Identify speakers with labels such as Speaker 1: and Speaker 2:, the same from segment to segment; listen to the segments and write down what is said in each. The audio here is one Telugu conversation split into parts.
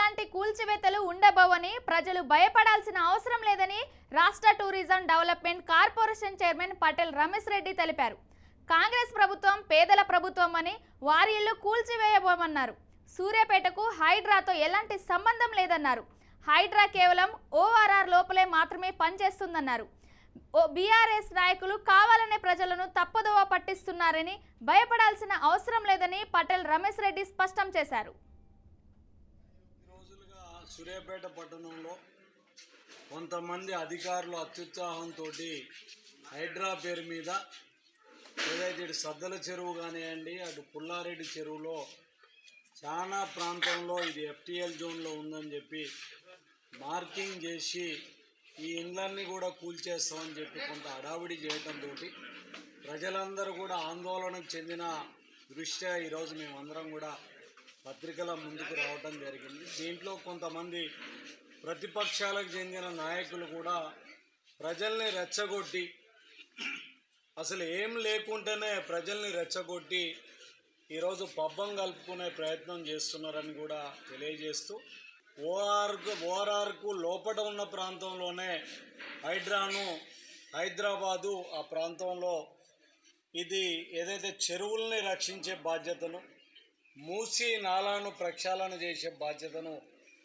Speaker 1: ఎలాంటి కూల్చివేతలు ఉండబోవని ప్రజలు భయపడాల్సిన అవసరం లేదని రాష్ట్ర tourism development corporation chairman Patel Ramesh Reddy తెలిపారు. కాంగ్రెస్ ప్రభుత్వం పేదల ప్రభుత్వం అని వారి ఇల్లు కూల్చివేయబోమన్నారు. సూర్యాపేటకు హైడ్రాతో ఎలాంటి సంబంధం లేదన్నారు. హైడ్రా కేవలం ఓఆర్ఆర్ లోపలే మాత్రమే పనిచేస్తుందన్నారు. బీఆర్ఎస్ నాయకులు కావాలనే ప్రజలను తప్పుదోవ పట్టిస్తున్నారని భయపడాల్సిన అవసరం లేదని పటేల్ రమేష్ రెడ్డి స్పష్టం చేశారు.
Speaker 2: సూర్యాపేట పట్టణంలో కొంతమంది అధికారులు అత్యుత్సాహంతో హైడ్రా పేరు మీద ఏదైతే ఇటు సద్దల చెరువు కానివ్వండి, అటు పుల్లారెడ్డి చెరువులో చాలా ప్రాంతంలో ఇది ఎఫ్టీఎల్ జోన్లో ఉందని చెప్పి మార్కింగ్ చేసి ఈ ఇండ్లన్నీ కూడా కూల్చేస్తామని చెప్పి కొంత హడావిడి చేయడంతో ప్రజలందరూ కూడా ఆందోళనకు చెందిన దృష్ట్యా ఈరోజు మేమందరం కూడా పత్రికల ముందుకు రావడం జరిగింది. దీంట్లో కొంతమంది ప్రతిపక్షాలకు చెందిన నాయకులు కూడా ప్రజల్ని రెచ్చగొట్టి, అసలు ఏం లేకుంటేనే ప్రజల్ని రెచ్చగొట్టి ఈరోజు పబ్బం కలుపుకునే ప్రయత్నం చేస్తున్నారని కూడా తెలియజేస్తూ, ఓఆర్ఆర్కు లోపల ఉన్న ప్రాంతంలోనే హైడ్రాను హైదరాబాదు ఆ ప్రాంతంలో ఇది ఏదైతే చెరువుల్ని రక్షించే బాధ్యతను, మూసి నాలాను ప్రక్షాళన చేసే బాధ్యతను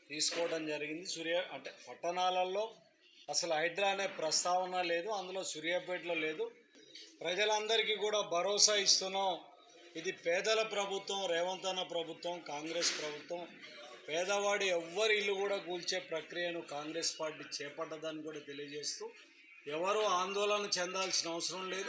Speaker 2: తీసుకోవడం జరిగింది. అంటే పట్టణాలలో అసలు హైడ్రా అనే ప్రస్తావన లేదు, అందులో సూర్యాపేటలో లేదు. ప్రజలందరికీ కూడా భరోసా ఇస్తున్నాం. ఇది పేదల ప్రభుత్వం, రేవంత్ అన్న ప్రభుత్వం, కాంగ్రెస్ ప్రభుత్వం. పేదవాడి ఎవ్వరి ఇల్లు కూడా కూల్చే ప్రక్రియను కాంగ్రెస్ పార్టీ చేపట్టదని కూడా తెలియజేస్తూ ఎవరు ఆందోళన చెందాల్సిన అవసరం లేదు.